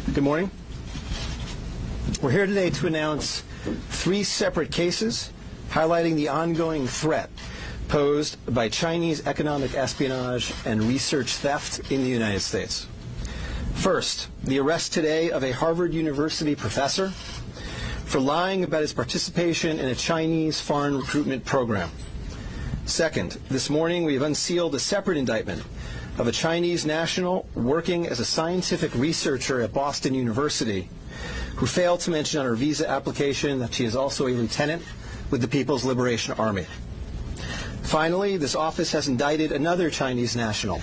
Good morning. We're here today to announce 3 separate cases highlighting the ongoing threat posed by Chinese economic espionage and research theft in the United States. First, the arrest today of a Harvard University professor for lying about his participation in a Chinese foreign recruitment program. Second, this morning we have unsealed a separate indictment of a Chinese national working as a scientific researcher at Boston University who failed to mention on her visa application that she is also a lieutenant with the People's Liberation Army. Finally, this office has indicted another Chinese national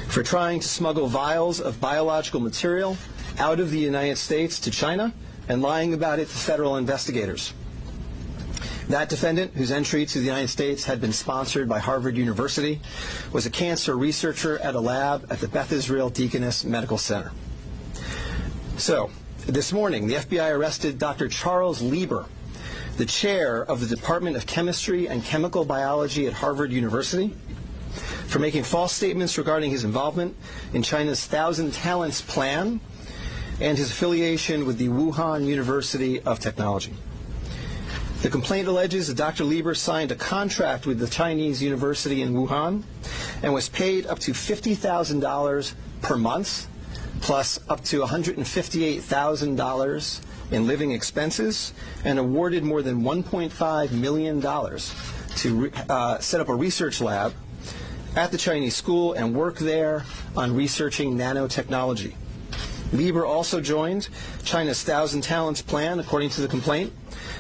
for trying to smuggle vials of biological material out of the United States to China and lying about it to federal investigators. That defendant, whose entry to the United States had been sponsored by Harvard University, was a cancer researcher at a lab at the Beth Israel Deaconess Medical Center. So, this morning, the FBI arrested Dr. Charles Lieber, the chair of the Department of Chemistry and Chemical Biology at Harvard University, for making false statements regarding his involvement in China's Thousand Talents Plan and his affiliation with the Wuhan University of Technology. The complaint alleges that Dr. Lieber signed a contract with the Chinese university in Wuhan and was paid up to $50,000 per month, plus up to $158,000 in living expenses, and awarded more than $1.5 million to set up a research lab at the Chinese school and work there on researching nanotechnology. Lieber also joined China's Thousand Talents Plan, according to the complaint,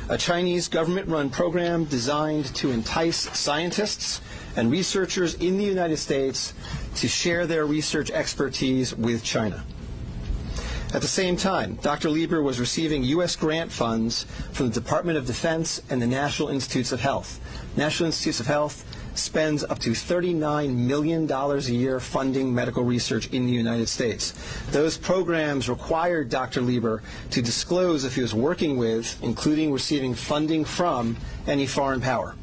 a Chinese government-run program designed to entice scientists and researchers in the United States to share their research expertise with China. At the same time, Dr. Lieber was receiving U.S. grant funds from the Department of Defense and the National Institutes of Health. National Institutes of Health spends up to $39 million a year funding medical research in the United States. Those programs required Dr. Lieber to disclose if he was working with, including receiving funding from, any foreign power.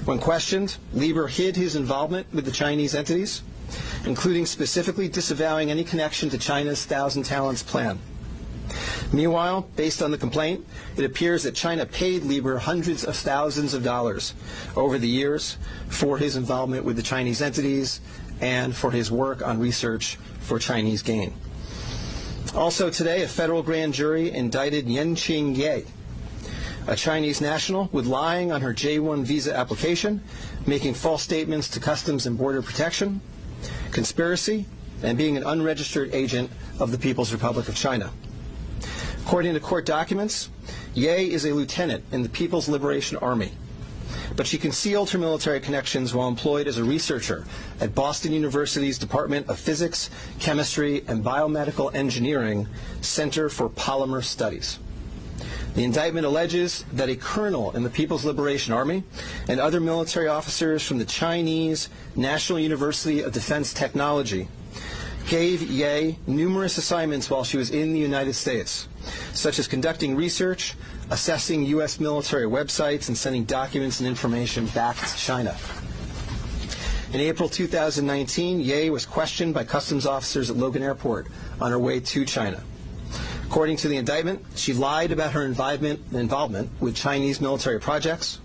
When questioned, Lieber hid his involvement with the Chinese entities, including specifically disavowing any connection to China's Thousand Talents Plan. Meanwhile, based on the complaint, it appears that China paid Lieber hundreds of thousands of dollars over the years for his involvement with the Chinese entities and for his work on research for Chinese gain. Also today, a federal grand jury indicted Yenqing Ye, a Chinese national, with lying on her J-1 visa application, making false statements to Customs and Border Protection, conspiracy, and being an unregistered agent of the People's Republic of China. According to court documents, Ye is a lieutenant in the People's Liberation Army, but she concealed her military connections while employed as a researcher at Boston University's Department of Physics, Chemistry, and Biomedical Engineering Center for Polymer Studies. The indictment alleges that a colonel in the People's Liberation Army and other military officers from the Chinese National University of Defense Technology gave Ye numerous assignments while she was in the United States, such as conducting research, assessing U.S. military websites, and sending documents and information back to China. In April 2019, Ye was questioned by customs officers at Logan Airport on her way to China. According to the indictment, she lied about her involvement with Chinese military projects.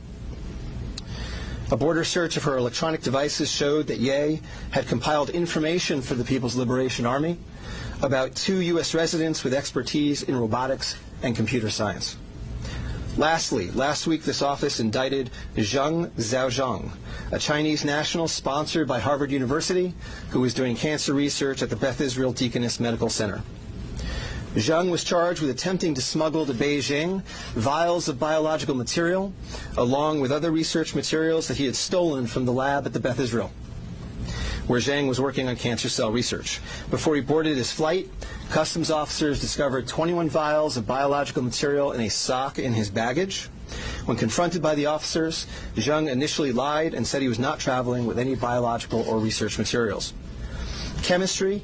A border search of her electronic devices showed that Ye had compiled information for the People's Liberation Army about 2 U.S. residents with expertise in robotics and computer science. Lastly, last week this office indicted Zheng Zhaozhong, a Chinese national sponsored by Harvard University who was doing cancer research at the Beth Israel Deaconess Medical Center. Zheng was charged with attempting to smuggle to Beijing vials of biological material, along with other research materials that he had stolen from the lab at the Beth Israel, where Zheng was working on cancer cell research. Before he boarded his flight, customs officers discovered 21 vials of biological material in a sock in his baggage. When confronted by the officers, Zheng initially lied and said he was not traveling with any biological or research materials. Chemistry,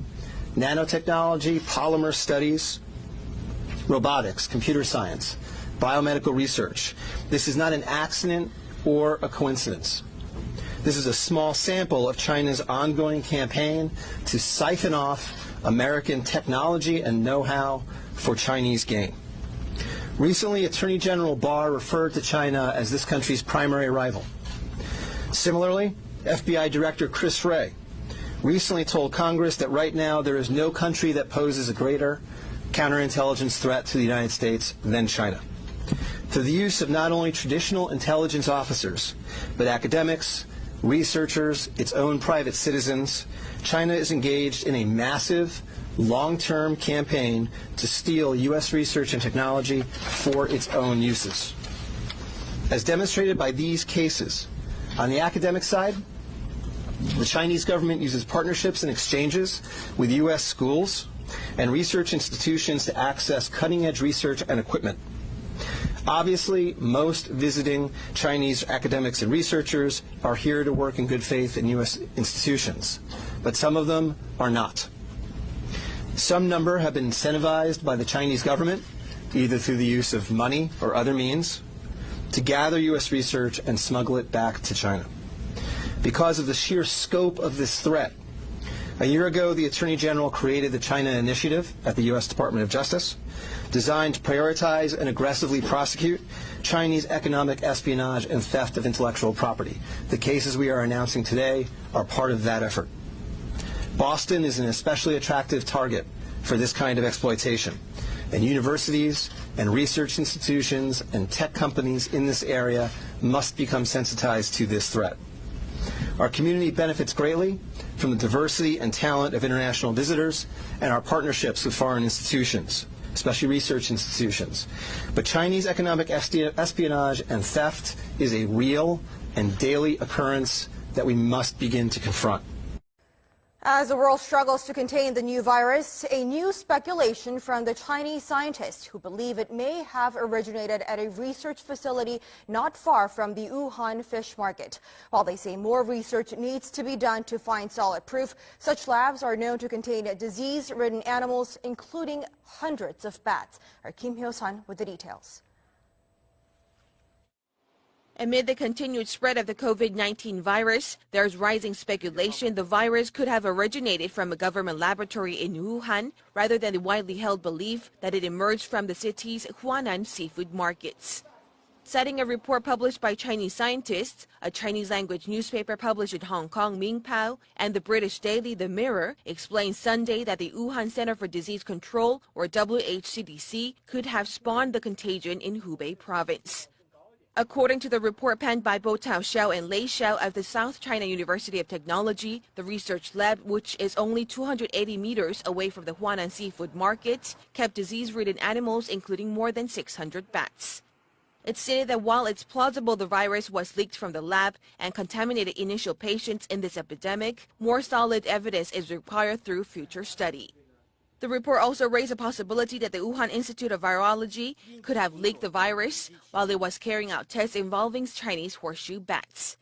nanotechnology, polymer studies, robotics, computer science, biomedical research. This is not an accident or a coincidence. This is a small sample of China's ongoing campaign to siphon off American technology and know-how for Chinese gain. Recently, Attorney General Barr referred to China as this country's primary rival. Similarly, FBI Director Chris Wray recently told Congress that right now there is no country that poses a greater counterintelligence threat to the United States than China. Through the use of not only traditional intelligence officers, but academics, researchers, its own private citizens, China is engaged in a massive, long-term campaign to steal U.S. research and technology for its own uses. As demonstrated by these cases, on the academic side, the Chinese government uses partnerships and exchanges with U.S. schools and research institutions to access cutting-edge research and equipment. Obviously, most visiting Chinese academics and researchers are here to work in good faith in U.S. institutions, but some of them are not. Some number have been incentivized by the Chinese government, either through the use of money or other means, to gather U.S. research and smuggle it back to China. Because of the sheer scope of this threat, a year ago, the Attorney General created the China Initiative at the U.S. Department of Justice, designed to prioritize and aggressively prosecute Chinese economic espionage and theft of intellectual property. The cases we are announcing today are part of that effort. Boston is an especially attractive target for this kind of exploitation, and universities and research institutions and tech companies in this area must become sensitized to this threat. Our community benefits greatly from the diversity and talent of international visitors and our partnerships with foreign institutions, especially research institutions. But Chinese economic espionage and theft is a real and daily occurrence that we must begin to confront. As the world struggles to contain the new virus, a new speculation from the Chinese scientists who believe it may have originated at a research facility not far from the Wuhan fish market. While they say more research needs to be done to find solid proof, such labs are known to contain disease-ridden animals, including hundreds of bats. Our Kim Hyo-sun with the details. Amid the continued spread of the COVID-19 virus, there's rising speculation the virus could have originated from a government laboratory in Wuhan rather than the widely held belief that it emerged from the city's Huanan seafood markets. Citing a report published by Chinese scientists, a Chinese-language newspaper published in Hong Kong, Mingpao, and the British daily The Mirror explained Sunday that the Wuhan Center for Disease Control, or WHCDC, could have spawned the contagion in Hubei province. According to the report penned by Bo Tao-xiao and Lei Xiao of the South China University of Technology, the research lab, which is only 280 meters away from the Huanan seafood market, kept disease-ridden animals, including more than 600 bats. It stated that while it's plausible the virus was leaked from the lab and contaminated initial patients in this epidemic, more solid evidence is required through future study. The report also raised a possibility that the Wuhan Institute of Virology could have leaked the virus while it was carrying out tests involving Chinese horseshoe bats.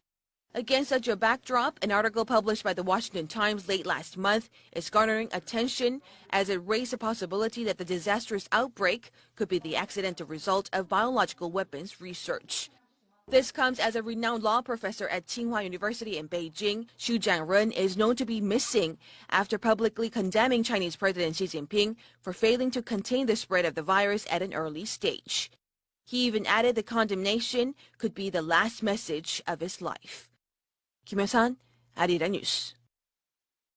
Against such a backdrop, an article published by the Washington Times late last month is garnering attention as it raised a possibility that the disastrous outbreak could be the accidental result of biological weapons research. This comes as a renowned law professor at Tsinghua University in Beijing, Xu Jianren, is known to be missing after publicly condemning Chinese President Xi Jinping for failing to contain the spread of the virus at an early stage. He even added the condemnation could be the last message of his life. Kim Hyo-sun, Arirang News.